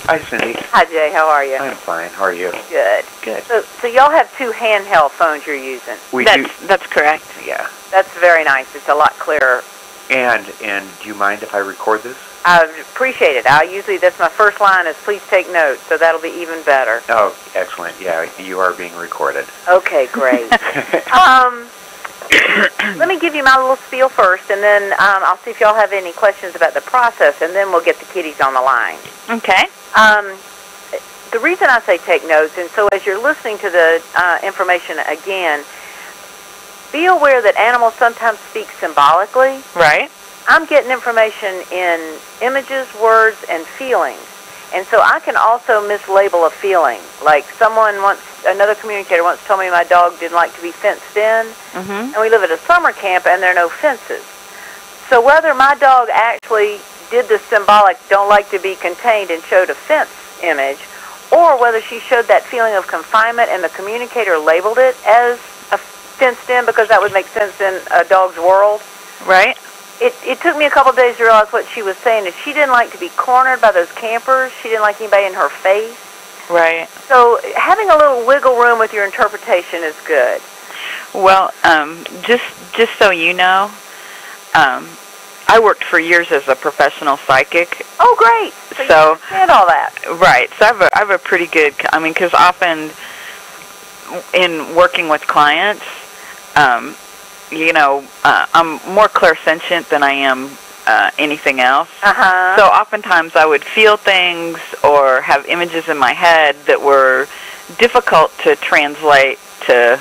Hi, Cindy. Hi, Jay. How are you? I'm fine. How are you? Good. Good. So y'all have two handheld phones you're using. We do. That's correct. Yeah. That's very nice. It's a lot clearer. And do you mind if I record this? I appreciate it. That's my first line is please take notes, so that'll be even better. Oh, excellent. Yeah, you are being recorded. Okay, great. Let me give you my little spiel first, and then I'll see if y'all have any questions about the process, and then we'll get the kiddies on the line. Okay. The reason I say take notes, and so as you're listening to the information again, be aware that animals sometimes speak symbolically. Right. I'm getting information in images, words, and feelings. And so I can also mislabel a feeling. Like another communicator once told me my dog didn't like to be fenced in. Mm-hmm. And we live at a summer camp and there are no fences. So whether my dog actually did the symbolic don't like to be contained and showed a fence image, or whether she showed that feeling of confinement and the communicator labeled it as a fenced in because that would make sense in a dog's world. Right. It took me a couple of days to realize what she was saying. Is she didn't like to be cornered by those campers. She didn't like anybody in her face. Right. So having a little wiggle room with your interpretation is good. Well, just so you know, I worked for years as a professional psychic. Oh, great. So you understand all that. Right. So I have a pretty good, because often in working with clients, I'm more clairsentient than I am anything else. Uh-huh. So oftentimes I would feel things or have images in my head that were difficult to translate to,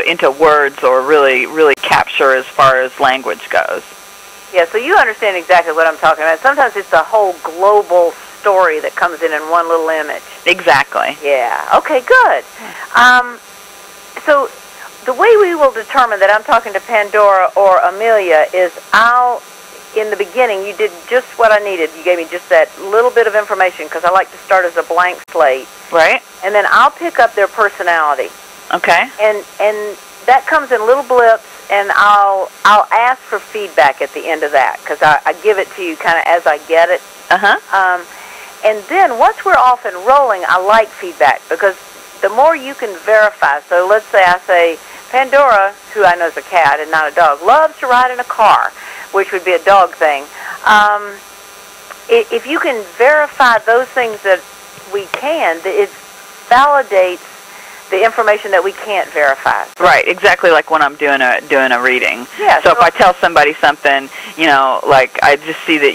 into words or really capture as far as language goes. Yeah, so you understand exactly what I'm talking about. Sometimes it's a whole global story that comes in one little image. Exactly. Yeah. Okay, good. So the way we will determine that I'm talking to Pandora or Amelia is in the beginning, you did just what I needed. You gave me just that little bit of information because I like to start as a blank slate. Right. And then I'll pick up their personality. Okay. And that comes in little blips, and I'll ask for feedback at the end of that because I give it to you kind of as I get it. Uh-huh. And then once we're off and rolling, I like feedback because the more you can verify. So let's say I say, Pandora, who I know is a cat and not a dog, loves to ride in a car, which would be a dog thing. If you can verify those things that we can, it validates the information that we can't verify. Right, exactly like when I'm doing a reading. Yeah. So if I tell somebody something, like I just see that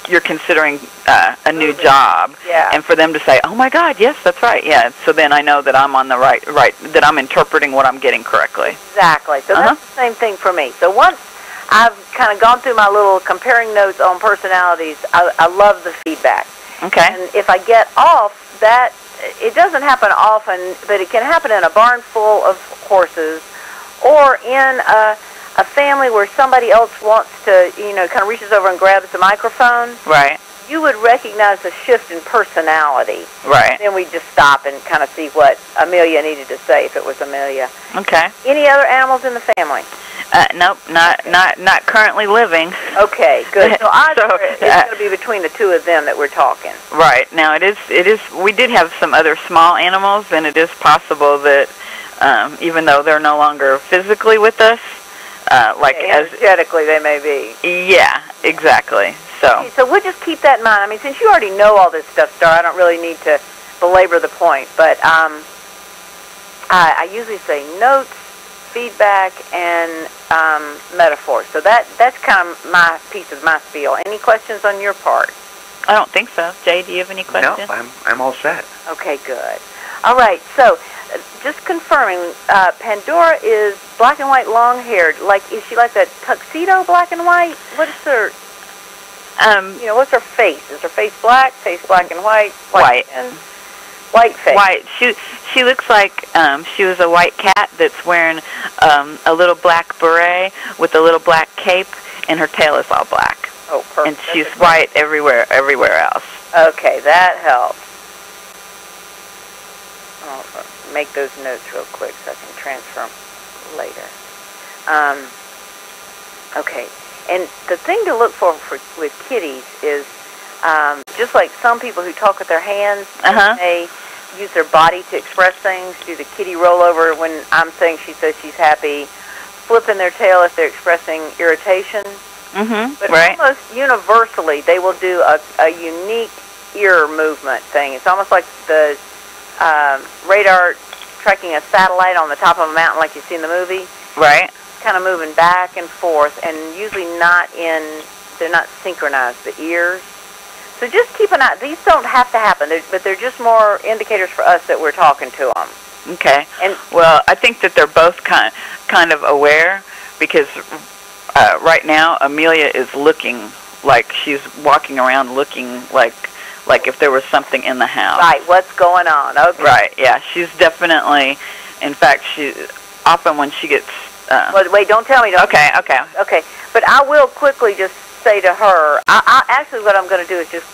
you're considering a new job, yeah. And for them to say, "Oh my God, yes, that's right," yeah. So then I know that I'm on the right, that I'm interpreting what I'm getting correctly. Exactly. So that's the same thing for me. So once I've kind of gone through my little comparing notes on personalities, I love the feedback. Okay. And if I get off that. It doesn't happen often, but it can happen in a barn full of horses or in a family where somebody else wants to, kind of reaches over and grabs the microphone. Right. You would recognize a shift in personality. Right. Then we just stop and kind of see what Amelia needed to say if it was Amelia. Okay. Any other animals in the family? Nope, not currently living. Okay, good. So it's going to be between the two of them that we're talking. Right. Now it is. We did have some other small animals, and it is possible that even though they're no longer physically with us, energetically they may be. Yeah, exactly. So. Okay, so we'll just keep that in mind. Since you already know all this stuff, Star, I don't really need to belabor the point. But I usually say notes, feedback, and metaphors. So that's kind of my piece of my spiel. Any questions on your part? I don't think so. Jay, do you have any questions? No, I'm all set. Okay, good. All right, so just confirming, Pandora is black and white, long-haired. Is she like that tuxedo black and white? What's her... what's her face? Is her face black and white? White. White face. White. She looks like she was a white cat that's wearing a little black beret with a little black cape, and her tail is all black. Oh, perfect. And she's white everywhere else. Okay, that helps. I'll make those notes real quick so I can transfer them later. Okay. And the thing to look for with kitties is just like some people who talk with their hands, they use their body to express things. Do the kitty roll over when I'm saying she says she's happy? Flipping their tail if they're expressing irritation. But almost universally, they will do a unique ear movement thing. It's almost like the radar tracking a satellite on the top of a mountain like you see in the movie. Right. Kind of moving back and forth, and usually they're not synchronized, the ears. So just keep an eye. These don't have to happen, but they're just more indicators for us that we're talking to them. Okay. And well, I think that they're both kind of aware, because right now Amelia is looking like she's walking around looking like if there was something in the house. Right. What's going on? Okay. Right. Yeah. She's definitely. In fact, she often when she gets. Well, wait. Don't tell me. Okay. But I will quickly just say to her. Actually, what I'm going to do is just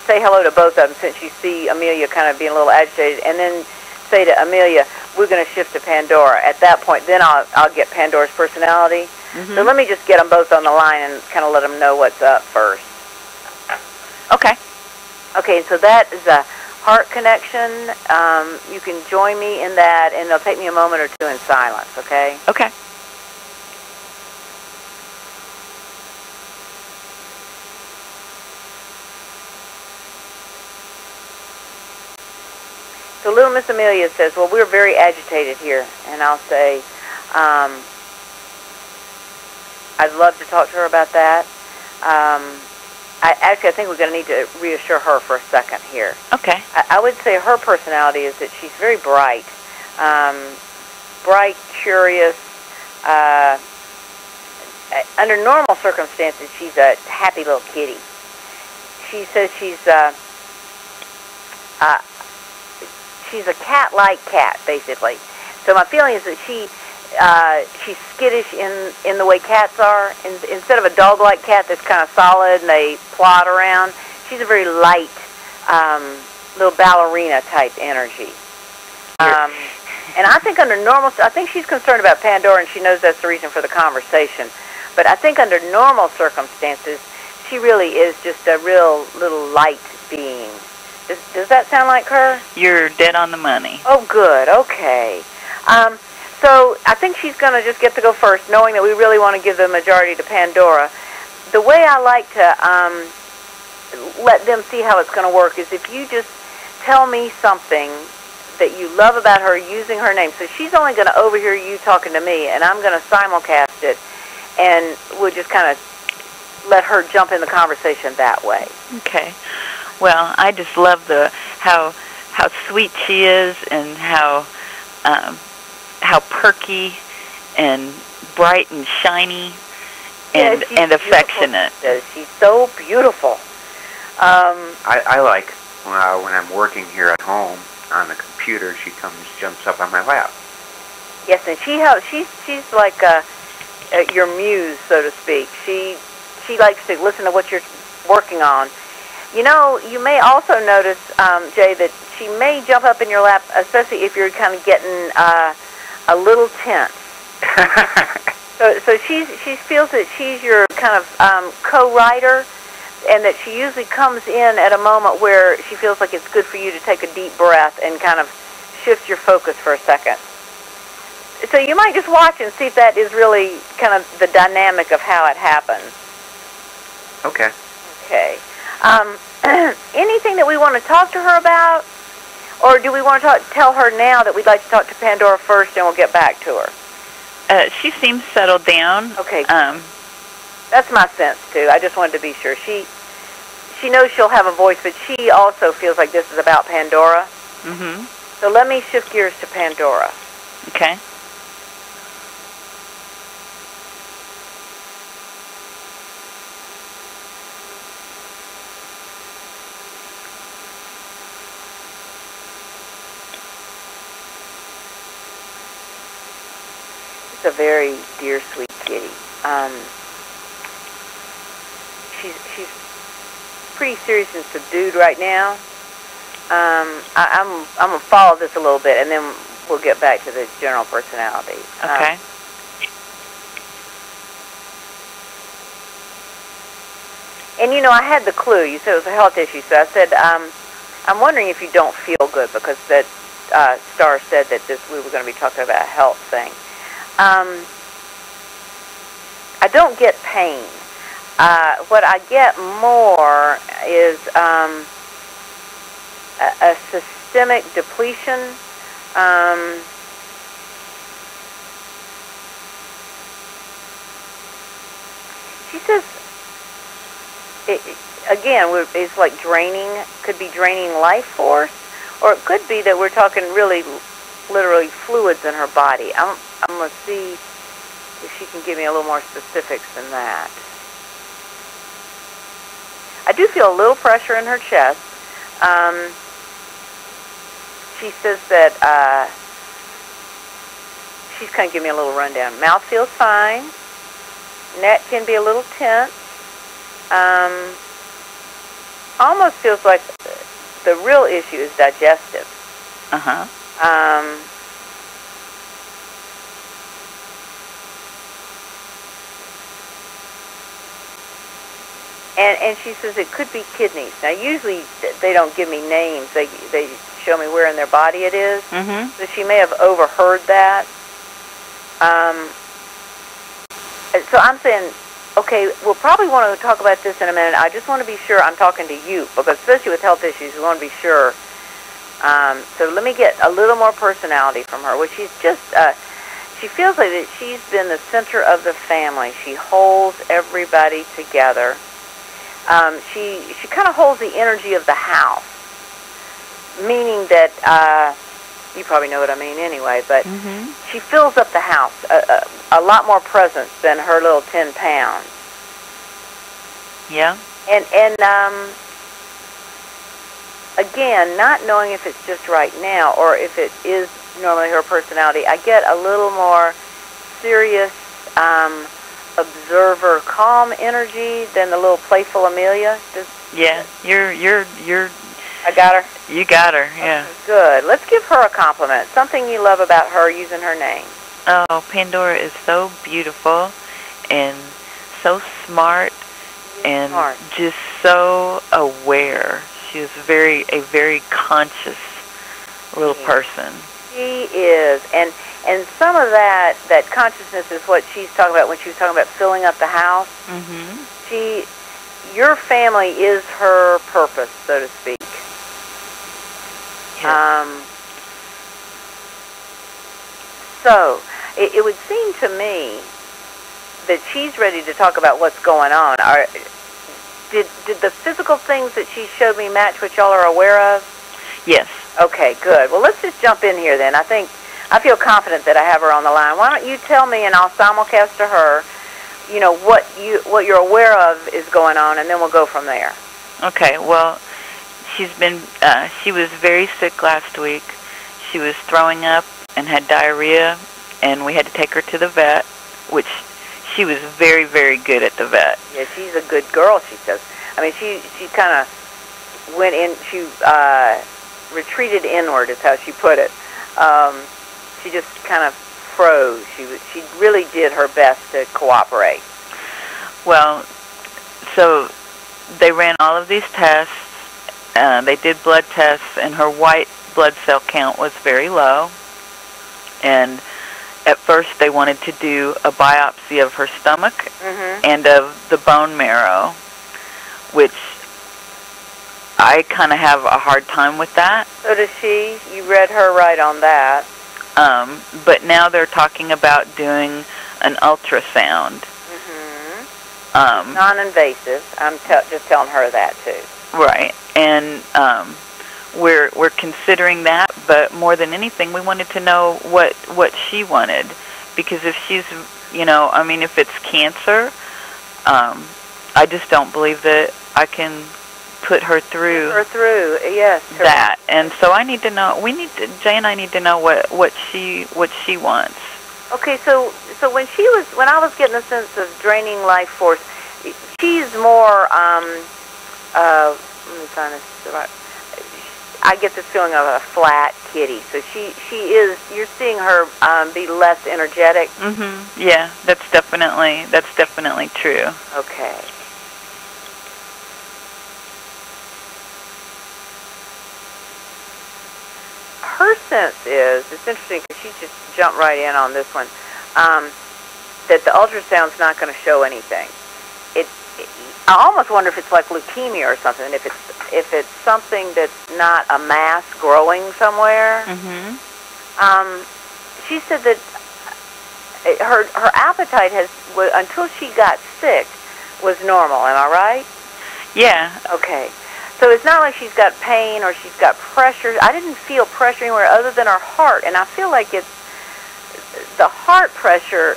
say hello to both of them, since you see Amelia kind of being a little agitated, and then say to Amelia, we're going to shift to Pandora. At that point, then I'll get Pandora's personality. So let me just get them both on the line and kind of let them know what's up first. Okay. Okay, so that is a heart connection. You can join me in that, and it'll take me a moment or two in silence, okay? Okay. So little Miss Amelia says, well, we're very agitated here. And I'll say, I'd love to talk to her about that. I think we're going to need to reassure her for a second here. Okay. I would say her personality is that she's very bright. Bright, curious. Under normal circumstances, she's a happy little kitty. She says she's a cat-like cat, basically. So my feeling is that she's skittish in the way cats are. Instead of a dog-like cat that's kind of solid and they plod around, she's a very light, little ballerina-type energy. And I think I think she's concerned about Pandora, and she knows that's the reason for the conversation. But I think under normal circumstances, she really is just a real little light being. Does that sound like her? You're dead on the money. Oh, good. Okay. So I think she's going to just get to go first, knowing that we really want to give the majority to Pandora. The way I like to let them see how it's going to work is if you just tell me something that you love about her using her name. So she's only going to overhear you talking to me, and I'm going to simulcast it, and we'll just kind of let her jump in the conversation that way. Okay. Well, I just love how sweet she is, and how perky and bright and shiny and affectionate. She's so beautiful. I like when I'm working here at home on the computer, she jumps up on my lap. Yes, and she's like your muse, so to speak. She likes to listen to what you're working on. You know, you may also notice, Jay, that she may jump up in your lap, especially if you're kind of getting a little tense. So she feels that she's your kind of co-writer, and that she usually comes in at a moment where she feels like it's good for you to take a deep breath and kind of shift your focus for a second. So you might just watch and see if that is really kind of the dynamic of how it happens. Okay. Okay. Anything that we want to talk to her about? Or do we want to tell her now that we'd like to talk to Pandora first and we'll get back to her? She seems settled down. Okay. That's my sense, too. I just wanted to be sure. She knows she'll have a voice, but she also feels like this is about Pandora. Mm-hmm. So let me shift gears to Pandora. Okay. It's a very dear, sweet kitty. She's pretty serious and subdued right now. I'm gonna follow this a little bit, and then we'll get back to the general personality. Okay. And, you know, I had the clue. You said it was a health issue. So I said, I'm wondering if you don't feel good, because that Star said that we were going to be talking about a health thing. I don't get pain. What I get more is a systemic depletion. She says, it's like draining, could be draining life force, or it could be that we're talking really, literally fluids in her body. I'm going to see if she can give me a little more specifics than that. I do feel a little pressure in her chest. She says that she's kind of giving me a little rundown. Mouth feels fine. Neck can be a little tense. Almost feels like the real issue is digestive. And she says it could be kidneys. Now, usually they don't give me names. They show me where in their body it is. So she may have overheard that. So I'm saying, okay, we'll probably want to talk about this in a minute. I just want to be sure I'm talking to you, because especially with health issues, we want to be sure. So let me get a little more personality from her. Well, she's just, she feels like that she's been the center of the family. She holds everybody together. She kind of holds the energy of the house, meaning that, you probably know what I mean anyway, but she fills up the house, a lot more presence than her little 10 pounds. Yeah. And again, not knowing if it's just right now or if it is normally her personality, I get a little more serious, observer, calm energy than the little playful Amelia. Yeah, you're. I got her? You got her, yeah. Okay, good. Let's give her a compliment. Something you love about her using her name. Oh, Pandora is so beautiful and so smart and just so aware. She is a very conscious little person. She is, and some of that consciousness is what she's talking about when she was talking about filling up the house. Your family is her purpose, so to speak. Yes. So it would seem to me that she's ready to talk about what's going on. Did the physical things that she showed me match what y'all are aware of? Yes. Okay, good. Well, let's just jump in here then. I feel confident that I have her on the line. Why don't you tell me, and I'll simulcast to her, you know, what you're aware of is going on, and then we'll go from there. Okay. Well, she was very sick last week. She was throwing up and had diarrhea, and we had to take her to the vet, which she was very, very good at the vet. Yeah, she's a good girl, she says. I mean, she kind of went in, she retreated inward is how she put it. She just kind of froze. She really did her best to cooperate. Well, so they ran all of these tests. They did blood tests, and her white blood cell count was very low. And at first they wanted to do a biopsy of her stomach and of the bone marrow, which I kind of have a hard time with that. So does she. You read her right on that. But now they're talking about doing an ultrasound. Non-invasive. I'm just telling her that too. Right. And we're considering that, but more than anything, we wanted to know what she wanted, because if she's, I mean, if it's cancer, I just don't believe that I can put her through. Yes. That, and so I need to know. Jay and I need to know what she wants. Okay, so when I was getting a sense of draining life force, she's more. Let me find this right. I get this feeling of a flat kitty. So she is. You're seeing her be less energetic. Yeah, that's definitely true. Okay. sense is, it's interesting because she just jumped right in on this one, that the ultrasound's not going to show anything. I almost wonder if it's like leukemia or something, if it's something that's not a mass growing somewhere. She said that her appetite until she got sick was normal. Am I right? Yeah. Okay. So it's not like she's got pain or she's got pressure. I didn't feel pressure anywhere other than her heart, and I feel like it's the heart pressure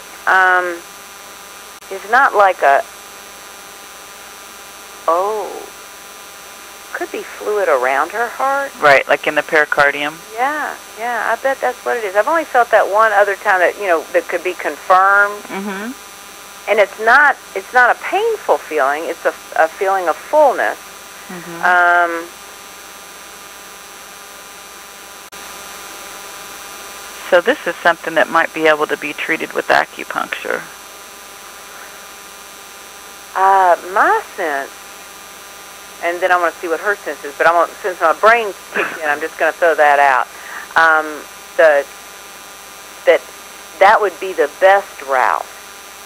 is not like could be fluid around her heart. Right, like in the pericardium. Yeah, I bet that's what it is. I've only felt that one other time that that could be confirmed. And it's not a painful feeling. It's a feeling of fullness. So this is something that might be able to be treated with acupuncture. My sense, and then I want to see what her sense is, but since my brain kicked in, I'm just going to throw that out. That would be the best route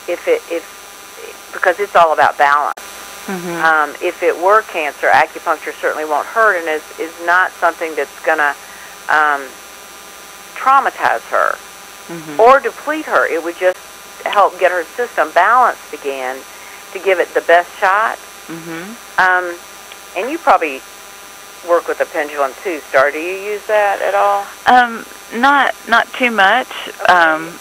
because it's all about balance. If it were cancer, acupuncture certainly won't hurt, and is not something that's going to traumatize her or deplete her. It would just help get her system balanced again to give it the best shot. And you probably work with a pendulum too, Star. Do you use that at all? Not too much. Okay.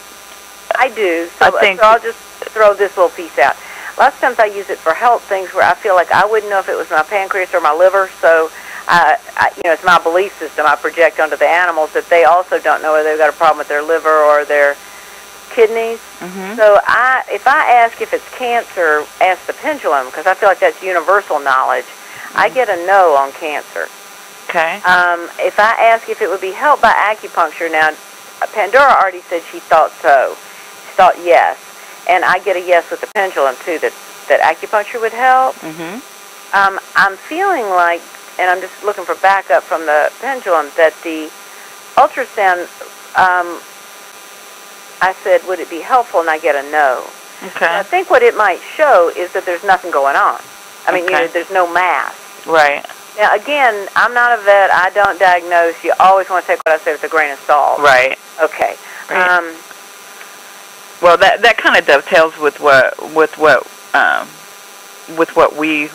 I do. So I'll just throw this little piece out. Lots of times I use it for health things where I feel like I wouldn't know if it was my pancreas or my liver, so it's my belief system I project onto the animals that they also don't know whether they've got a problem with their liver or their kidneys. So if I ask if it's cancer, ask the pendulum, because I feel like that's universal knowledge. I get a no on cancer. Okay. If I ask if it would be helped by acupuncture, now Pandora already said she thought so. She thought yes. And I get a yes with the pendulum, too, that acupuncture would help. I'm feeling like, and I'm just looking for backup from the pendulum, that the ultrasound, I said, would it be helpful, and I get a no. Okay. So I think what it might show is that there's nothing going on. I mean, there's no mass. Right. Now, again, I'm not a vet. I don't diagnose. You always want to take what I say with a grain of salt. Right. Okay. Right. Well, that kind of dovetails with what we.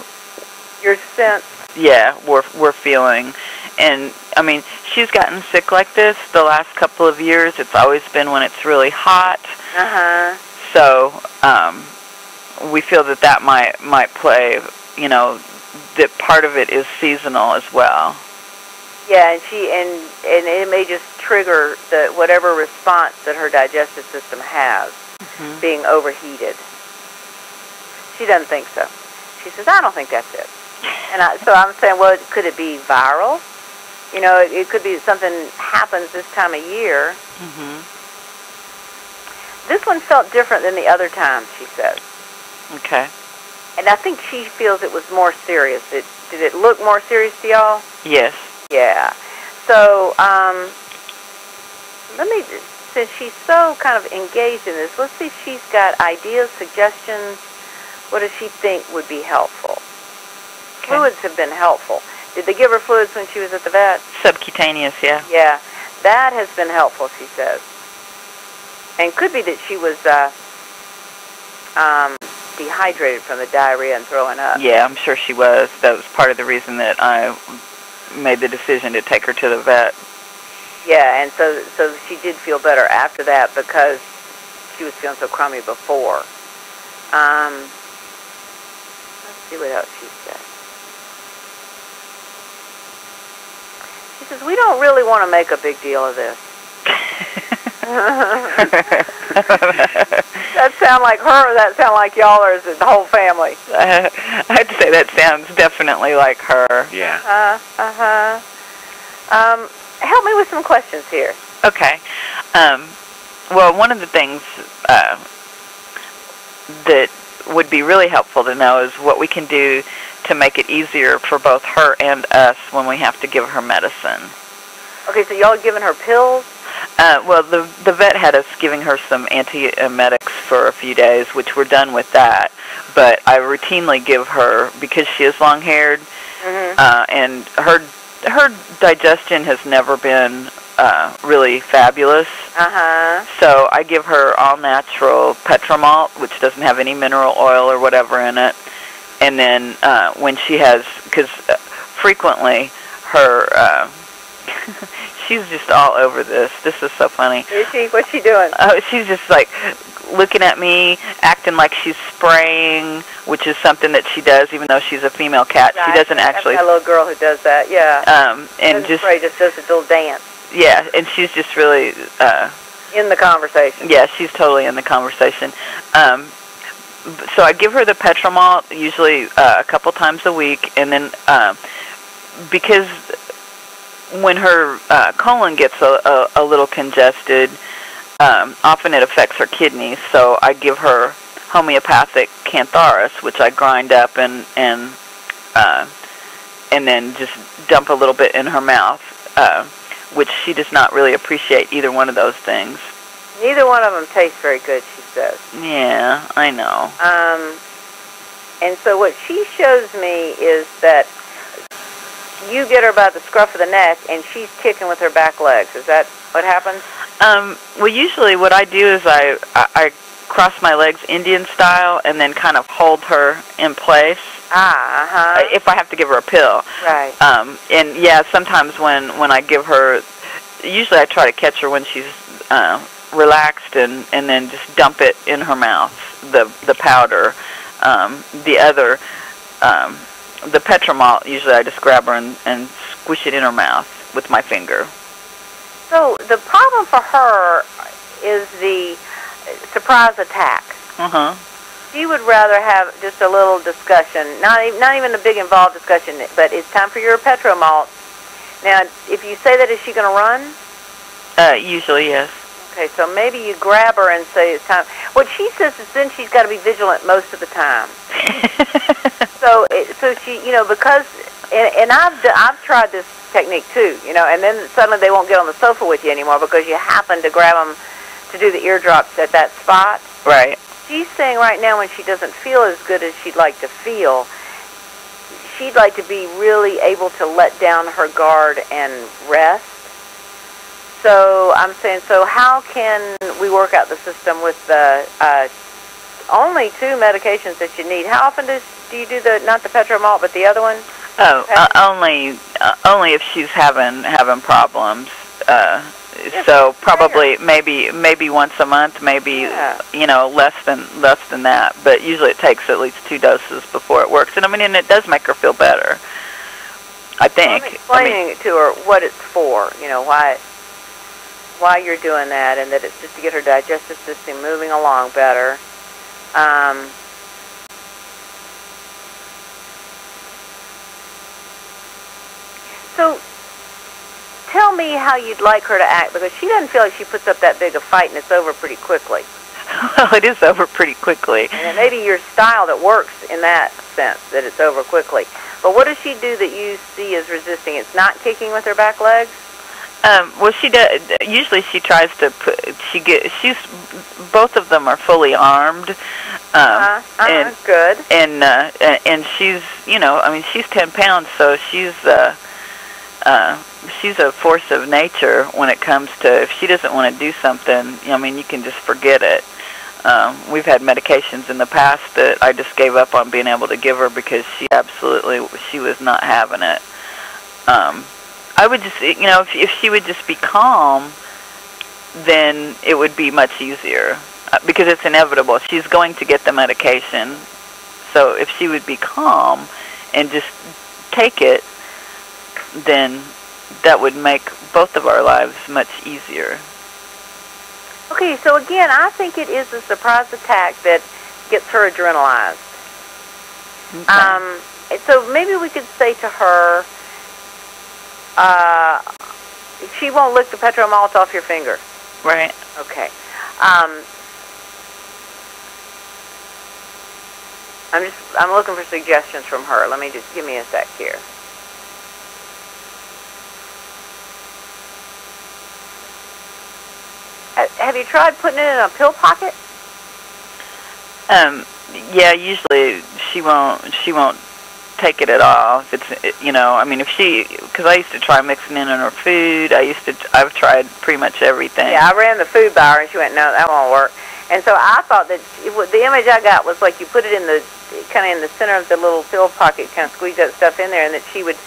Your sense. Yeah, we're feeling, and I mean, she's gotten sick like this the last couple of years. It's always been when it's really hot. So we feel that might play. That part of it is seasonal as well. Yeah, and it may just trigger whatever response that her digestive system has, being overheated. She doesn't think so. She says, I don't think that's it. And so I'm saying, well, could it be viral? It could be something happens this time of year. This one felt different than the other times, she says. Okay. And I think she feels it was more serious. Did it look more serious to y'all? Yes. Yeah. So, since she's so kind of engaged in this, let's see if she's got ideas, suggestions. What does she think would be helpful? Okay. Fluids have been helpful. Did they give her fluids when she was at the vet? Subcutaneous, yeah. Yeah. That has been helpful, she says. And could be that she was dehydrated from the diarrhea and throwing up. Yeah, I'm sure she was. That was part of the reason that I made the decision to take her to the vet. Yeah, and so she did feel better after that because she was feeling so crummy before. Let's see what else she said. She says, we don't really want to make a big deal of this. That sound like her, or that sound like y'all, or is it the whole family? I'd say that sounds definitely like her. Yeah. Help me with some questions here. Okay. Well, one of the things that would be really helpful to know is what we can do to make it easier for both her and us when we have to give her medicine. Okay, so y'all giving her pills? Well, the vet had us giving her some antiemetics for a few days, which we're done with that. But I routinely give her, because she is long-haired, and her digestion has never been really fabulous. So I give her all-natural petromalt, which doesn't have any mineral oil or whatever in it. And then when she has, because frequently her, she's just all over this. This is so funny. Is she? What's she doing? Oh, she's just like looking at me, acting like she's spraying, which is something that she does, even though she's a female cat. She doesn't actually. I've got a little girl who does that. Yeah. And just spray, just does a little dance. Yeah, and she's just really in the conversation. Yeah, she's totally in the conversation. So I give her the petromalt usually a couple times a week, and then because when her colon gets a little congested, often it affects her kidneys. So I give her homeopathic cantharis, which I grind up and then just dump a little bit in her mouth, which she does not really appreciate either one of those things. Neither one of them tastes very good, she says. Yeah, I know. And so what she shows me is that you get her by the scruff of the neck, and she's kicking with her back legs. Is that what happens? Well, usually what I do is I cross my legs Indian style and then kind of hold her in place. If I have to give her a pill. Right. And yeah, sometimes when I give her, usually I try to catch her when she's relaxed and then just dump it in her mouth, the powder. The petromalt, usually I just grab her and squish it in her mouth with my finger. So the problem for her is the surprise attack. She would rather have just a little discussion, not even a big involved discussion, but it's time for your petromalt. Now, if you say that, is she going to run? Usually, yes. Okay, so maybe you grab her and say it's time. What she says is then she's got to be vigilant most of the time. so she, because, and I've tried this technique too, and then suddenly they won't get on the sofa with you anymore because you happen to grab them to do the eardrops at that spot. Right. She's saying right now when she doesn't feel as good as she'd like to feel, she'd like to be really able to let down her guard and rest. So I'm saying, so how can we work out the system with the only 2 medications that you need? How often do you do not the petromalt, but the other one? Only if she's having problems. So probably maybe once a month, maybe less than that. But usually it takes at least 2 doses before it works. And and it does make her feel better, I think. I'm explaining to her what it's for. Why you're doing that, and that it's just to get her digestive system moving along better. So tell me how you'd like her to act, because she doesn't feel like she puts up that big a fight and it's over pretty quickly. Well, it is over pretty quickly. And it may be your style that works in that sense, that it's over quickly. But what does she do that you see as resisting? It's not kicking with her back legs? Well, she does. Usually, she tries to put. She's. Both of them are fully armed. And good. And she's. She's 10 pounds, so she's a force of nature when it comes to. If she doesn't want to do something, you can just forget it. We've had medications in the past that I just gave up on being able to give her because she was not having it. I would just, if she would just be calm, then it would be much easier because it's inevitable. She's going to get the medication. So if she would be calm and just take it, then that would make both of our lives much easier. Okay, so again, I think it is a surprise attack that gets her adrenalized. Okay. So maybe we could say to her, she won't lick the petromalt off your finger. Right. Okay. I'm looking for suggestions from her. Let me just give me a sec here. have you tried putting it in a pill pocket? Yeah, usually she won't take it at all. If it's, you know, I mean, because I used to try mixing it in her food. I've tried pretty much everything. Yeah, I ran the food by her, and she went, no, that won't work. And so I thought that the image I got was like you put it in the kind of in the center of the little pill pocket, kind of squeeze that stuff in there, and that she would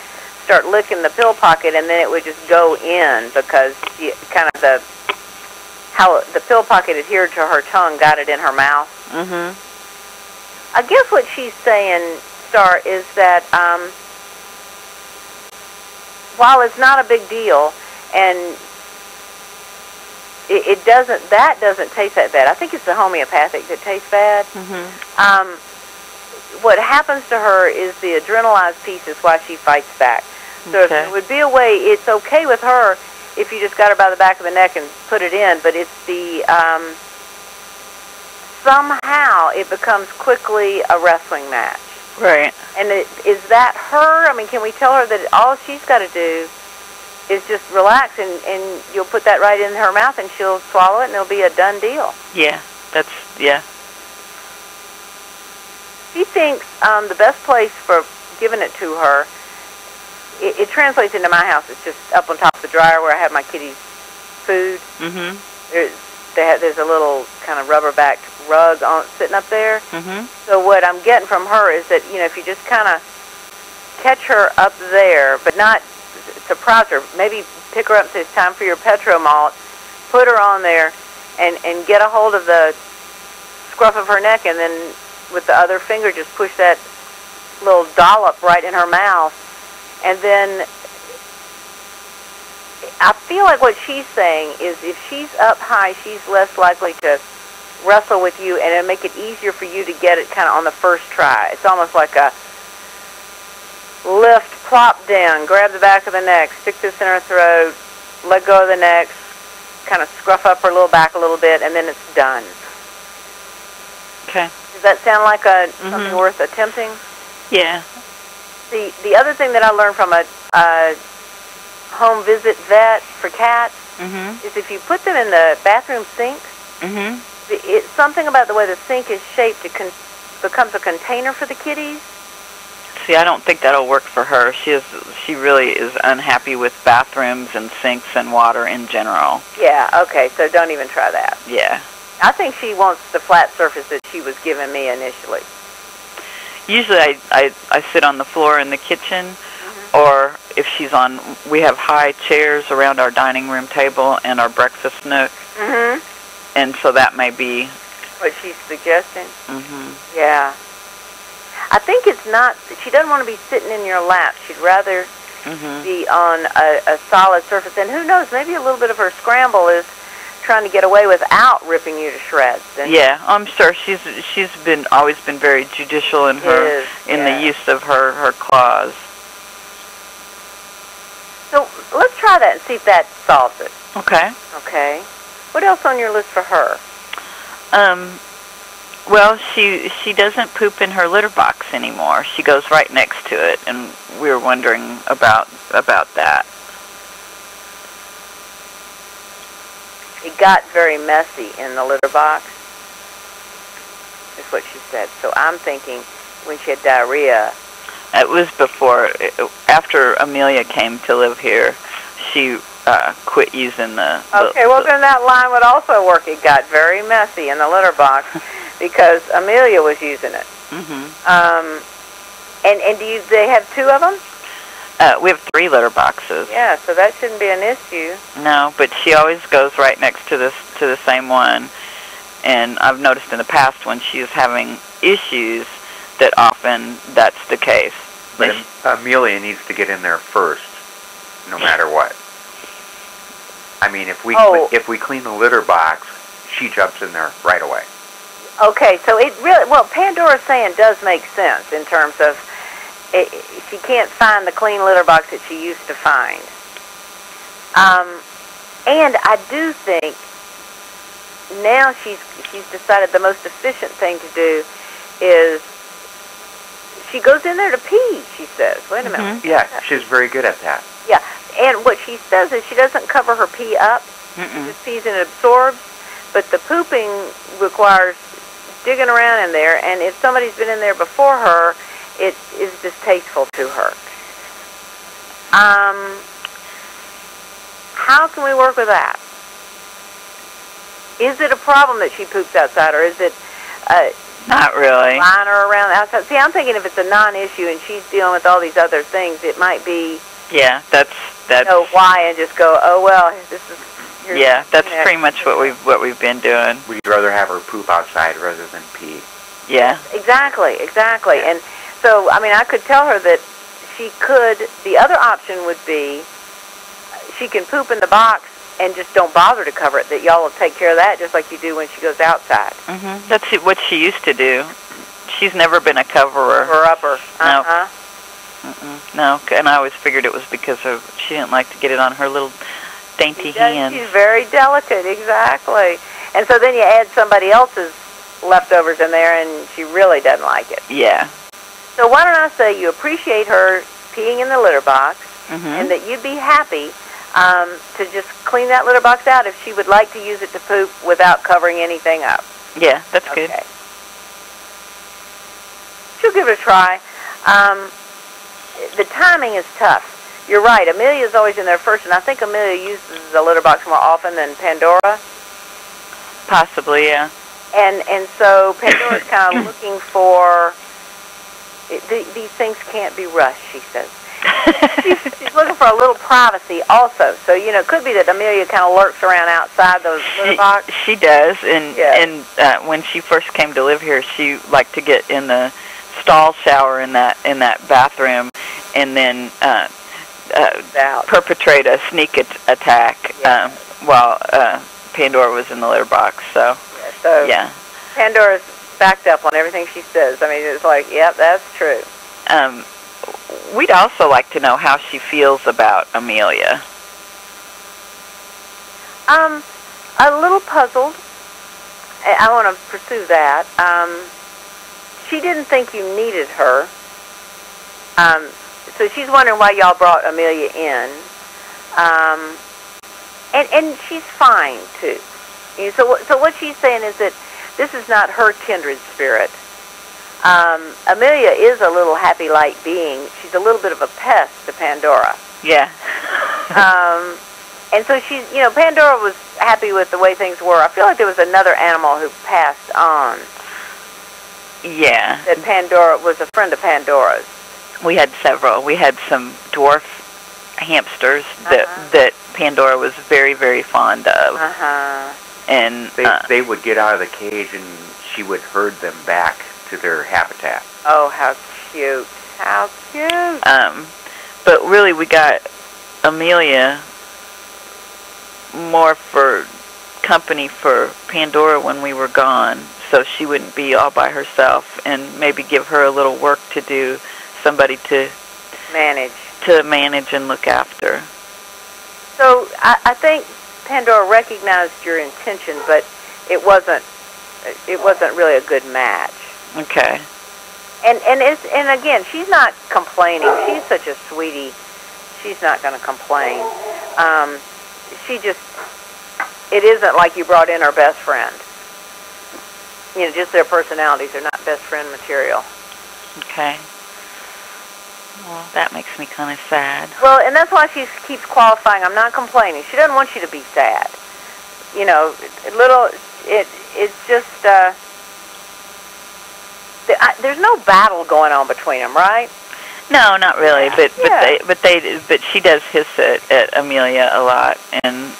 start licking the pill pocket, and then it would just go in because kind of how the pill pocket adhered to her tongue got it in her mouth. Mm-hmm. I guess what she's saying, Star, is that while it's not a big deal, and that doesn't taste that bad. I think it's the homeopathic that tastes bad. Mm-hmm. What happens to her is the adrenalized piece is why she fights back. So if there would be a way, it's okay with her if you just got her by the back of the neck and put it in, but it's the, somehow it becomes quickly a wrestling match. Right. And is that her? I mean, can we tell her that all she's got to do is just relax, and you'll put that right in her mouth, and she'll swallow it, and it'll be a done deal? Yeah, yeah. She thinks the best place for giving it to her, it translates into my house. It's just up on top of the dryer where I have my kitty's food. Mm-hmm. There's a little kind of rubber-backed rug sitting up there. Mm-hmm. So what I'm getting from her is that, you know, if you just kind of catch her up there, but not surprise her, maybe pick her up and say, it's time for your Petro malt, put her on there, and get a hold of the scruff of her neck, and then with the other finger just push that little dollop right in her mouth. And then I feel like what she's saying is if she's up high, she's less likely to wrestle with you, and it'll make it easier for you to get it kind of on the first try. It's almost like a lift, plop down, grab the back of the neck, stick this in her throat, let go of the neck, kind of scruff up her little back a little bit, and then it's done. Okay. Does that sound like something worth attempting? Yeah. The other thing that I learned from a home visit vet for cats is if you put them in the bathroom sink, it's something about the way the sink is shaped, it becomes a container for the kitties. See, I don't think that'll work for her. She really is unhappy with bathrooms and sinks and water in general. Yeah, okay, so don't even try that. Yeah. I think she wants the flat surface that she was giving me initially. Usually I sit on the floor in the kitchen, or if she's on, we have high chairs around our dining room table and our breakfast nook. And so that may be what she's suggesting. Yeah. I think it's not, she doesn't want to be sitting in your lap. She'd rather be on a solid surface. And who knows, maybe a little bit of her scramble is trying to get away without ripping you to shreds. And yeah, I'm sure she's always been very judicial in the use of her claws. So let's try that and see if that solves it. Okay. Okay. What else on your list for her? Well, she doesn't poop in her litter box anymore. She goes right next to it, and we were wondering about that. It got very messy in the litter box, is what she said. So I'm thinking when she had diarrhea. It was after Amelia came to live here, she quit using the... Okay, well then that line would also work. It got very messy in the litter box because Amelia was using it. And do they have two of them? We have 3 litter boxes. Yeah, so that shouldn't be an issue. No, but she always goes right next to the same one. And I've noticed in the past when she's having issues that often that's the case. But Amelia needs to get in there first, no matter what. I mean, if we clean the litter box, she jumps in there right away. Okay, so it really, what Pandora's saying does make sense in terms of she can't find the clean litter box that she used to find. And I do think now she's decided the most efficient thing to do is she goes in there to pee, she says. Wait a minute. Yeah, she's very good at that. Yeah, and what she says is she doesn't cover her pee up. She just pees and it absorbs. but the pooping requires digging around in there, and if somebody's been in there before her, it is distasteful to her. How can we work with that? Is it a problem that she poops outside, or is it not really lying her around outside? See, I'm thinking if it's a non-issue and she's dealing with all these other things, it might be that's know why, and just go, oh well, this is. Yeah, that's pretty much what we've been doing. We'd rather have her poop outside rather than pee. Yeah. Exactly. And so, I mean, I could tell her that she could. The other option would be she can poop in the box and just don't bother to cover it. That y'all will take care of that, just like you do when she goes outside. Mhm. That's what she used to do. She's never been a coverer. Cover-upper. No. No, and I always figured it was because she didn't like to get it on her little dainty hands. She's very delicate, exactly. And so then you add somebody else's leftovers in there, and she really doesn't like it. Yeah. So why don't I say you appreciate her peeing in the litter box, and that you'd be happy to just clean that litter box out if she would like to use it to poop without covering anything up. Yeah, that's good. She'll give it a try. The timing is tough. You're right. Amelia's always in there first, and I think Amelia uses the litter box more often than Pandora. Possibly, yeah. And so Pandora's kind of looking for... These things can't be rushed, she says. She's looking for a little privacy also. So, you know, it could be that Amelia kind of lurks around outside those litter boxes. She does, and when she first came to live here, she liked to get in the stall shower in that bathroom, and then perpetrate a sneak attack while Pandora was in the litter box. So Pandora's backed up on everything she says. I mean, it's like, yep, that's true. We'd also like to know how she feels about Amelia. A little puzzled. I want to pursue that. She didn't think you needed her. So she's wondering why y'all brought Amelia in. And she's fine, too. You know, so what she's saying is that this is not her kindred spirit. Amelia is a little happy light being. She's a little bit of a pest to Pandora. Yeah. And so she's, you know, Pandora was happy with the way things were. I feel like there was another animal who passed on. Yeah. That Pandora was a friend of Pandora's. We had several. We had some dwarf hamsters that Pandora was very, very fond of. And they would get out of the cage, and she would herd them back to their habitat. Oh, how cute! How cute! But really, we got Amelia more for company for Pandora when we were gone, so she wouldn't be all by herself, and maybe give her a little work to do, somebody to manage and look after. So I think Pandora recognized your intention, but it wasn't really a good match. Okay. And again, she's not complaining. She's such a sweetie. She's not going to complain. It isn't like you brought in her best friend. You know, just their personalities are not best friend material. Okay. Well, that makes me kind of sad. Well, and that's why she keeps qualifying. I'm not complaining. She doesn't want you to be sad. You know, it's just, there's no battle going on between them, right? No, not really. But she does hiss at Amelia a lot, and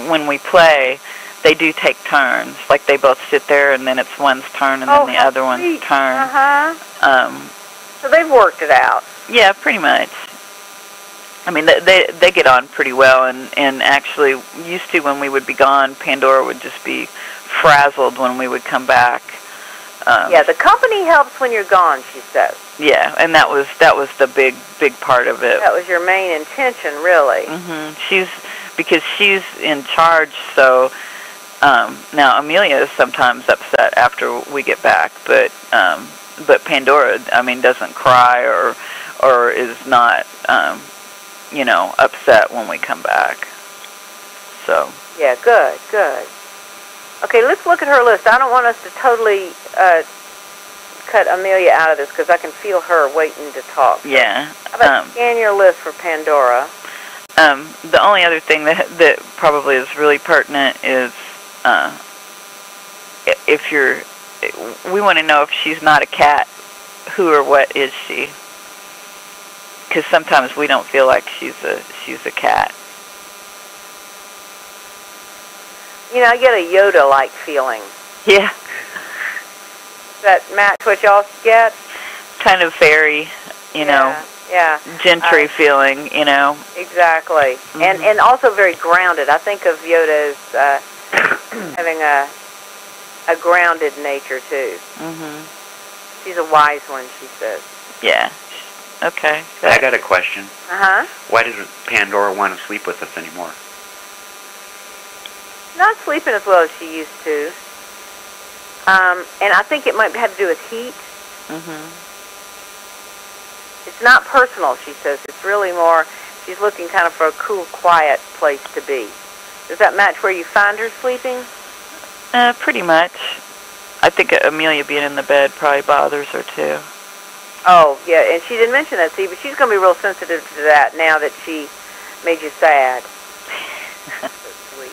when we play, they do take turns. Like they both sit there, and then it's one's turn, and then the other one's turn. So they've worked it out. Yeah, pretty much. I mean, they get on pretty well, and actually used to when we would be gone, Pandora would just be frazzled when we would come back. Yeah, the company helps when you're gone, she says. Yeah, and that was the big part of it. That was your main intention, really. Because she's in charge, so now Amelia is sometimes upset after we get back, but Pandora, I mean, doesn't cry or is not upset when we come back. So yeah, good. Okay, let's look at her list. I don't want us to totally cut Amelia out of this because I can feel her waiting to talk. Yeah. How about scan your list for Pandora? The only other thing that probably is really pertinent is we want to know if she's not a cat, who or what is she? Because sometimes we don't feel like she's a cat. You know, I get a Yoda-like feeling. Yeah. Does that match what y'all get? Kind of fairy, you know. Yeah. Gentry feeling, you know. Exactly. Mm-hmm. And also very grounded. I think of Yoda as having a grounded nature, too. Mm-hmm. She's a wise one, she says. Yeah. Okay. Good. I got a question. Uh-huh. Why doesn't Pandora want to sleep with us anymore? Not sleeping as well as she used to. And I think it might have to do with heat. Mm-hmm. It's not personal, she says. It's really more, she's looking kind of for a cool, quiet place to be. Does that match where you find her sleeping? Pretty much. I think Amelia being in the bed probably bothers her, too. Oh, yeah, and she didn't mention that, see, but she's going to be real sensitive to that now that she made you sad. So sweet.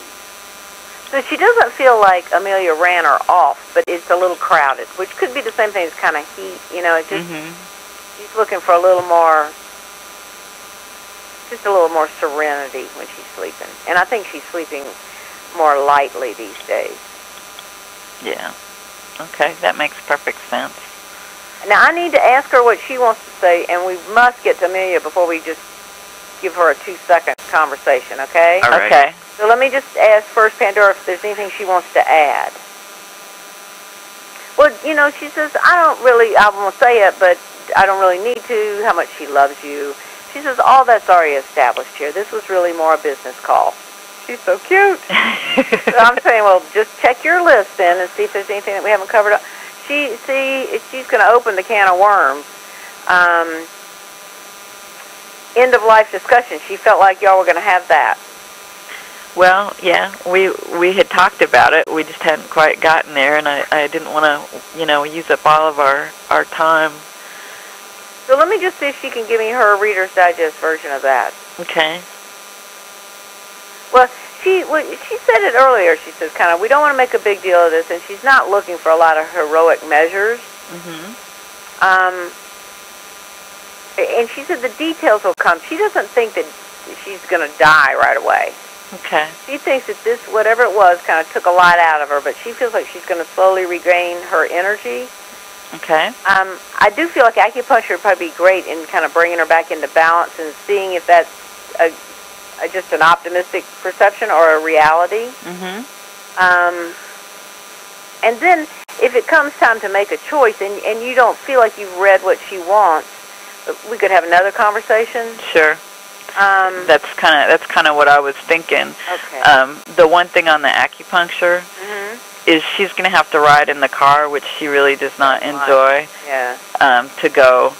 So she doesn't feel like Amelia ran her off, but it's a little crowded, which could be the same thing as kind of heat, you know, it's just... Mm-hmm. She's looking for a little more serenity when she's sleeping. And I think she's sleeping more lightly these days. Yeah. Okay, that makes perfect sense. Now, I need to ask her what she wants to say, and we must get to Amelia before we just give her a 2-second conversation, okay? All right. Okay. So let me just ask first Pandora if there's anything she wants to add. Well, you know, she says, I won't say it, but I don't really need to, how much she loves you. She says, all that's already established here. This was really more a business call. She's so cute. So I'm saying, well, just check your list then and see if there's anything that we haven't covered up. She's going to open the can of worms. End of life discussion. She felt like y'all were going to have that. Well, yeah, we had talked about it. We just hadn't quite gotten there, and I didn't want to, you know, use up all of our time. So let me just see if she can give me her Reader's Digest version of that. Okay. Well, she said it earlier. She says kind of, we don't want to make a big deal of this, and she's not looking for a lot of heroic measures. Mm-hmm. And she said the details will come. She doesn't think that she's going to die right away. Okay. She thinks that this, whatever it was, kind of took a lot out of her, but she feels like she's going to slowly regain her energy. Okay. I do feel like acupuncture would probably be great in kind of bringing her back into balance and seeing if that's just an optimistic perception or a reality. Mm-hmm. And then if it comes time to make a choice and you don't feel like you've read what she wants, we could have another conversation. Sure. That's kind of what I was thinking. Okay. The one thing on the acupuncture is she's going to have to ride in the car, which she really does not enjoy. Yeah. To go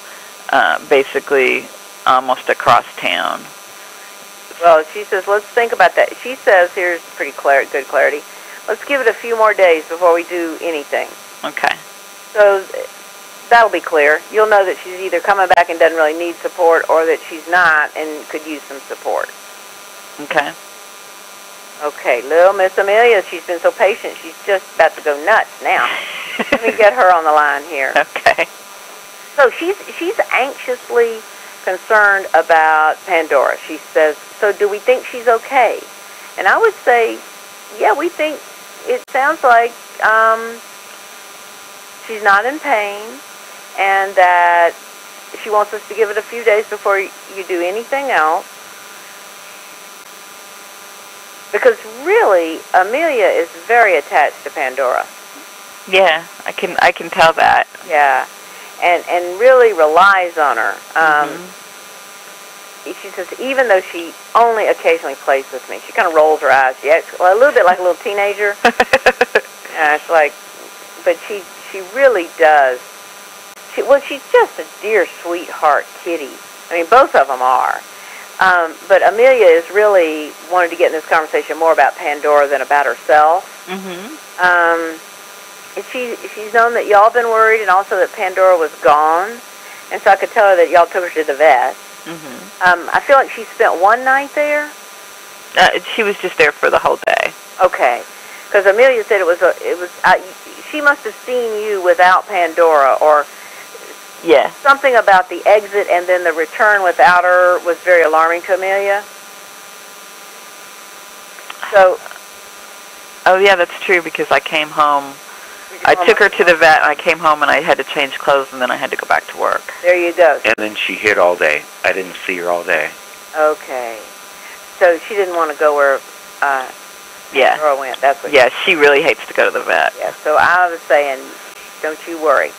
basically almost across town. Well, she says, let's think about that. She says, here's pretty good clarity. Let's give it a few more days before we do anything. Okay. So that'll be clear. You'll know that she's either coming back and doesn't really need support or that she's not and could use some support. Okay. Okay, little Miss Amelia, she's been so patient, she's just about to go nuts now. Let me get her on the line here. Okay. So she's anxiously concerned about Pandora. She says, so do we think she's okay? And I would say, yeah, we think, it sounds like she's not in pain and that she wants us to give it a few days before you do anything else. Because really, Amelia is very attached to Pandora. Yeah, I can tell that. Yeah, and really relies on her. She says even though she only occasionally plays with me, she kind of rolls her eyes. She acts a little bit like a little teenager. It's like, but she really does. She's just a dear sweetheart kitty. I mean, both of them are. But Amelia is really wanted to get in this conversation more about Pandora than about herself. She's known that y'all been worried, and also that Pandora was gone, and so I could tell her that y'all took her to the vet. I feel like she spent one night there. She was just there for the whole day. Okay, because Amelia said she must have seen you without Pandora, or something about the exit and then the return without her was very alarming to Amelia. So. Oh yeah, that's true, because I came home. I took her to the vet, and I came home, and I had to change clothes, and then I had to go back to work. There you go. And then she hid all day. I didn't see her all day. Okay. So she didn't want to go where Pandora went. That's what. Yeah, she really hates to go to the vet. Yeah. So I was saying, don't you worry.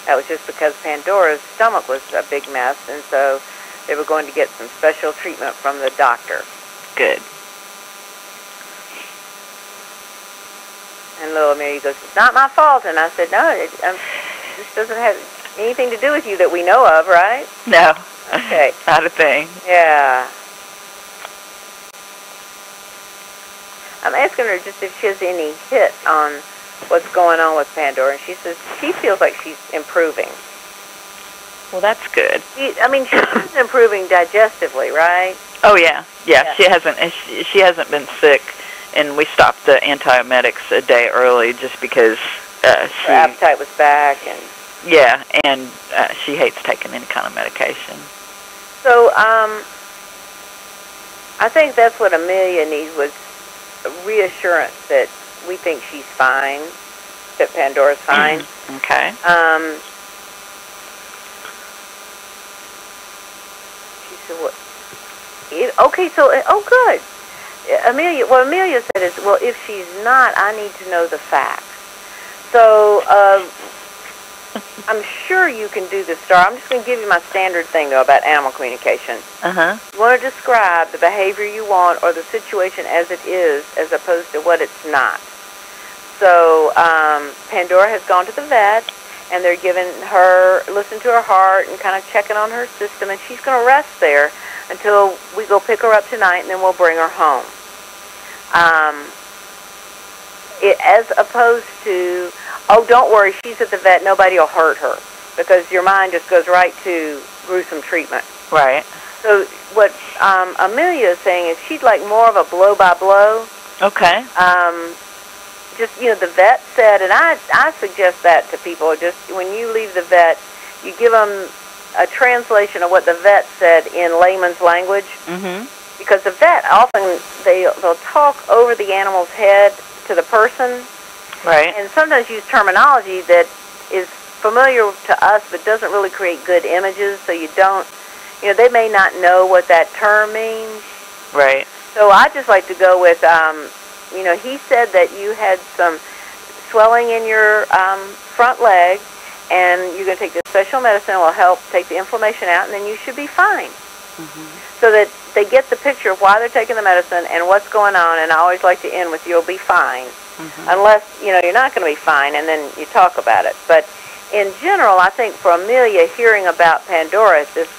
That was just because Pandora's stomach was a big mess, and so they were going to get some special treatment from the doctor. Good. And little Amelia goes, it's not my fault. And I said, no, this doesn't have anything to do with you that we know of, right? No. Okay. Not a thing. Yeah. I'm asking her just if she has any hit on what's going on with Pandora, and she says she feels like she's improving. Well, that's good. She's improving digestively, right? Oh yeah. She hasn't been sick. And we stopped the antiemetics a day early just because her appetite was back, and she hates taking any kind of medication. So I think that's what Amelia needs, was a reassurance that we think she's fine, that Pandora's fine. Okay. She said, "What? Okay, so good." What Amelia said is, well, if she's not, I need to know the facts. So I'm sure you can do this, Star. I'm just going to give you my standard thing, though, about animal communication. You want to describe the behavior you want or the situation as it is, as opposed to what it's not. So Pandora has gone to the vet, and they're giving her, listen to her heart and kind of checking on her system, and she's going to rest there until we go pick her up tonight, and then we'll bring her home. As opposed to, oh, don't worry, she's at the vet, nobody will hurt her, because your mind just goes right to gruesome treatment. Right. So what Amelia is saying is she'd like more of a blow-by-blow. Okay. Just, the vet said, and I suggest that to people, just when you leave the vet, you give them a translation of what the vet said in layman's language. Because the vet often, they'll talk over the animal's head to the person. Right. And sometimes use terminology that is familiar to us but doesn't really create good images, so you don't, they may not know what that term means. Right. So I just like to go with, he said that you had some swelling in your front leg, and you're going to take this special medicine that will help take the inflammation out, and then you should be fine. So that they get the picture of why they're taking the medicine and what's going on, and I always like to end with, you'll be fine. Unless, you're not going to be fine, and then you talk about it. But in general, I think for Amelia, hearing about Pandora at this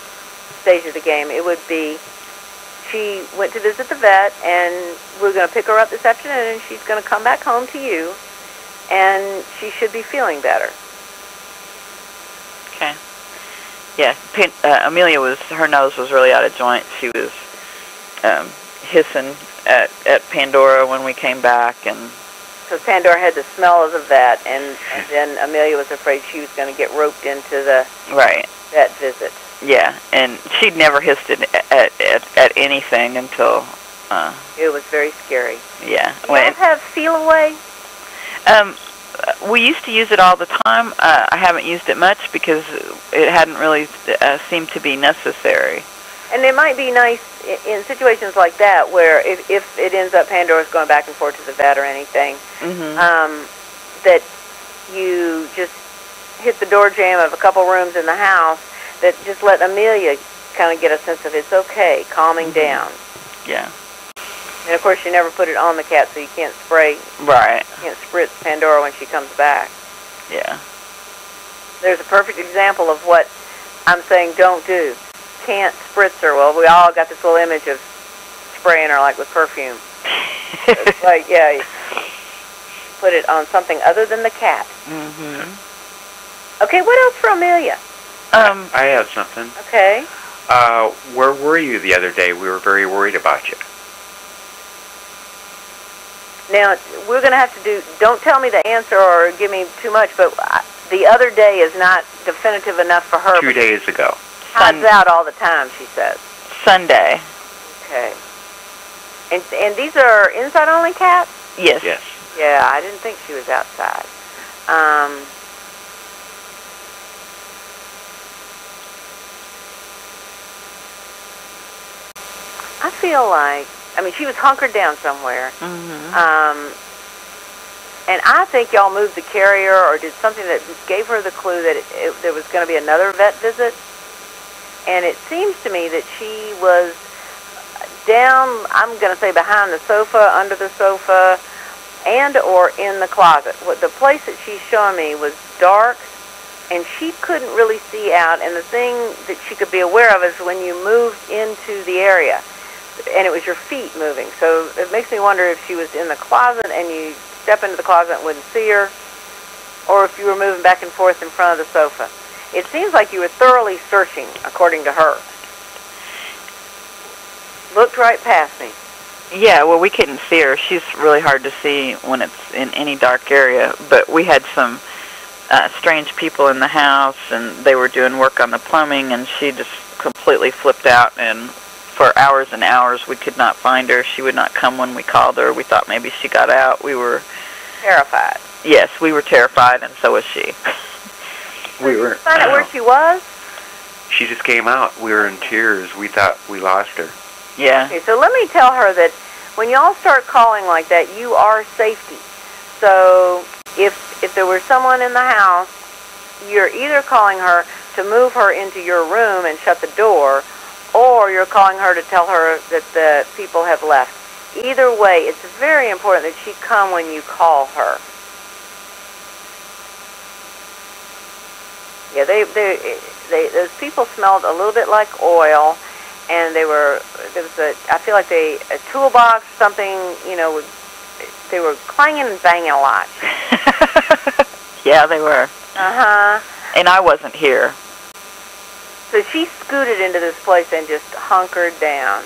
stage of the game, it would be, she went to visit the vet, and we're going to pick her up this afternoon, and she's going to come back home to you, and she should be feeling better. Okay. Yeah, Amelia her nose was really out of joint. She was hissing at Pandora when we came back, and because Pandora had the smell of the vet, and then Amelia was afraid she was going to get roped into the vet visit. Yeah, and she'd never hissed at anything until it was very scary. Yeah. Do you have Feel Away? We used to use it all the time. I haven't used it much because it hadn't really seemed to be necessary. And it might be nice in situations like that where if it ends up Pandora's going back and forth to the vet or anything, that you just hit the door jamb of a couple rooms in the house, that just let Amelia kind of get a sense of it's okay, calming down. Yeah. And, of course, you never put it on the cat, so you can't spray. Right. You can't spritz Pandora when she comes back. Yeah. There's a perfect example of what I'm saying don't do. can't spritzer. Well, we all got this little image of spraying her like with perfume. It's like, yeah, you put it on something other than the cat. Okay, what else for Amelia? I have something. Okay. Where were you the other day? We were very worried about you. Now, we're going to have to do, don't tell me the answer or give me too much, but the other day is not definitive enough for her. 2 days ago. Hides out all the time, she says. Sunday. Okay. And these are inside-only cats? Yes. Yes. Yeah, I didn't think she was outside. I feel like, I mean, she was hunkered down somewhere. And I think y'all moved the carrier or did something that gave her the clue that there was going to be another vet visit. And it seems to me that she was down, I'm going to say behind the sofa, under the sofa, and or in the closet. The place that she's showing me was dark, and she couldn't really see out. And the thing that she could be aware of is when you moved into the area, and it was your feet moving. So it makes me wonder if she was in the closet and you step into the closet and wouldn't see her, or if you were moving back and forth in front of the sofa. It seems like you were thoroughly searching, according to her. Looked right past me. Yeah, well, we couldn't see her. She's really hard to see when it's in any dark area. But we had some strange people in the house, and they were doing work on the plumbing, and she just completely flipped out. And for hours and hours, we could not find her. She would not come when we called her. We thought maybe she got out. We were terrified. Yes, we were terrified, and so was she. We were. Find out where she was? She just came out. We were in tears. We thought we lost her. Yeah. Okay, so let me tell her that when y'all start calling like that, you are safety. So if there were someone in the house, you're either calling her to move her into your room and shut the door, or you're calling her to tell her that the people have left. Either way, it's very important that she come when you call her. Yeah, those people smelled a little bit like oil, and there was I feel like a toolbox, something, you know, they were clanging and banging a lot. Yeah, they were. Uh-huh. And I wasn't here. So she scooted into this place and just hunkered down.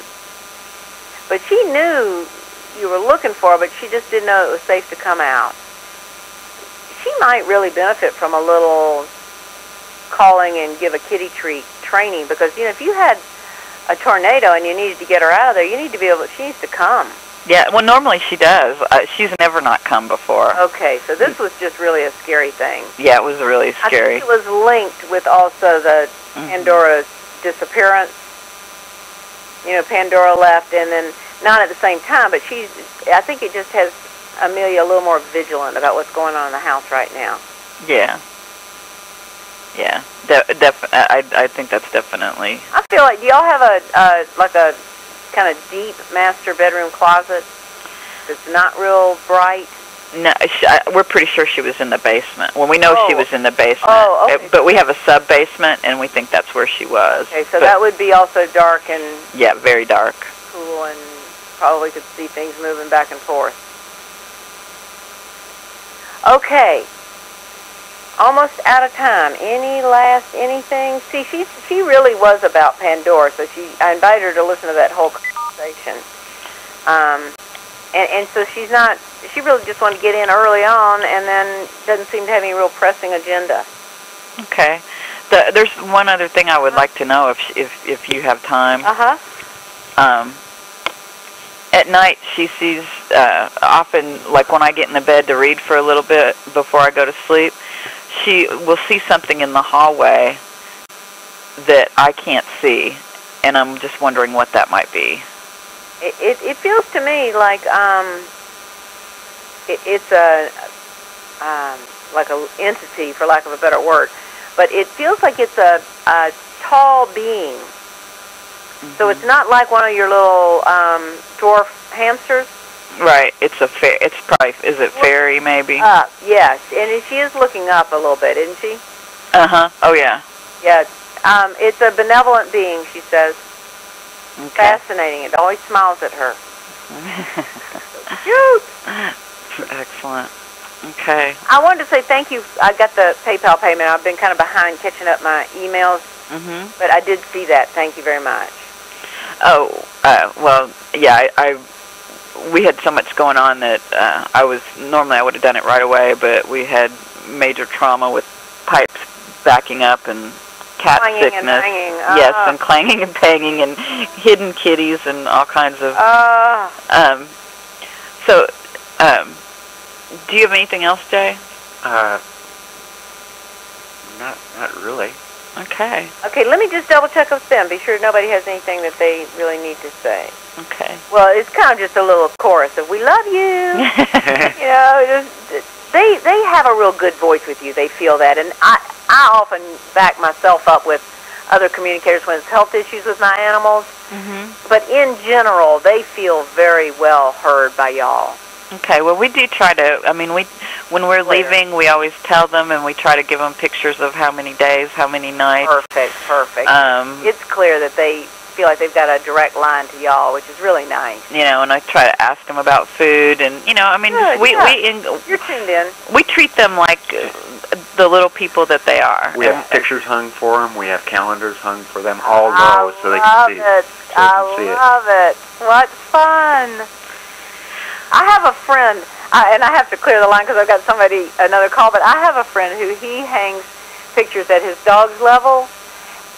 But she knew you were looking for her, but she just didn't know it was safe to come out. She might really benefit from a little calling and give a kitty treat training, because, you know, if you had a tornado and you needed to get her out of there, you need to be able, she needs to come. Yeah, well, normally she does. She's never not come before. Okay, so this was just really a scary thing. Yeah, it was really scary. I think it was linked with also the Pandora's disappearance. You know, Pandora left, and then not at the same time, but I think it just has Amelia a little more vigilant about what's going on in the house right now. Yeah. Yeah, I think that's definitely. I feel like, do y'all have a kind of deep master bedroom closet that's not real bright? No, we're pretty sure she was in the basement. Well, we know she was in the basement. Oh, okay. But we have a sub-basement, and we think that's where she was. Okay, so that would be also dark and... Yeah, very dark. Cool, and probably could see things moving back and forth. Okay. Almost out of time. Anything? See, she really was about Pandora, so I invited her to listen to that whole conversation. And so she really just wanted to get in early on, and then doesn't seem to have any real pressing agenda. Okay. There's one other thing I would like to know, if you have time. At night, she sees, often, like when I get in the bed to read for a little bit before I go to sleep, she will see something in the hallway that I can't see, and I'm just wondering what that might be. It feels to me like it's like an entity, for lack of a better word, but it feels like it's a tall being. So it's not like one of your little dwarf hamsters. Right. It's probably, is it fairy maybe? Yes, and she is looking up a little bit, isn't she? Uh-huh. Oh, yeah. Yeah, It's a benevolent being, she says. Okay. Fascinating. It always smiles at her. So cute. Excellent. Okay. I wanted to say thank you. I got the PayPal payment. I've been kind of behind catching up my emails, but I did see that. Thank you very much. Oh, well, yeah, we had so much going on that normally I would have done it right away, but we had major trauma with pipes backing up and cat clanging sickness. And banging. Yes, and clanging and banging and hidden kitties and all kinds of. Do you have anything else, Jay? Not really. Okay. Okay, let me just double check with them. Be sure nobody has anything that they really need to say. Okay. Well, it's kind of just a little chorus of "We love you." You know, they have a real good voice with you. They feel that, and I often back myself up with other communicators when it's health issues with my animals. But in general, they feel very well heard by y'all. Okay, well, we do try to, I mean, when we're leaving, we always tell them, and we try to give them pictures of how many days, how many nights. Perfect. It's clear that they feel like they've got a direct line to y'all, which is really nice. You know, and I try to ask them about food, and, you know, I mean, you're tuned in. We treat them like the little people that they are. We have pictures hung for them. We have calendars hung for them. All those so they can see it. I love it. What fun. I have a friend, and I have to clear the line because I've got another call, but I have a friend who he hangs pictures at his dog's level,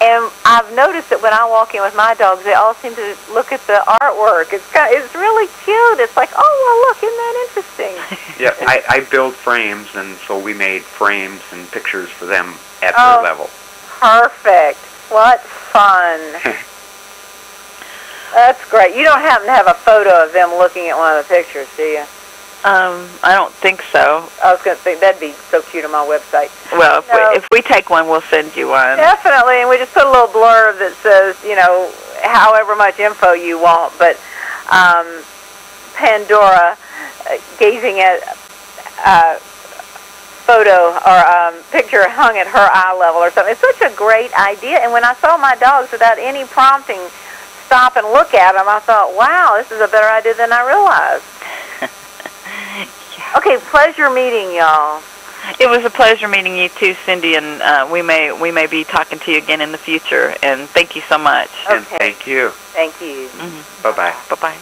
and I've noticed that when I walk in with my dogs, they all seem to look at the artwork. It's really cute. It's like, oh, well, look, isn't that interesting? Yeah, I build frames, and so we made frames and pictures for them at their level. Perfect. What fun. That's great. You don't happen to have a photo of them looking at one of the pictures, do you? I don't think so. I was going to think that'd be so cute on my website. Well, if we take one, we'll send you one. Definitely, and we just put a little blurb that says, you know, however much info you want, but Pandora gazing at photo or picture hung at her eye level or something. It's such a great idea, and when I saw my dogs without any prompting stop and look at them, I thought, wow, this is a better idea than I realized. Yeah. Okay, pleasure meeting y'all. It was a pleasure meeting you too, Cindy, and we may be talking to you again in the future. And thank you so much. Okay. And thank you. Thank you. Bye-bye. Bye-bye.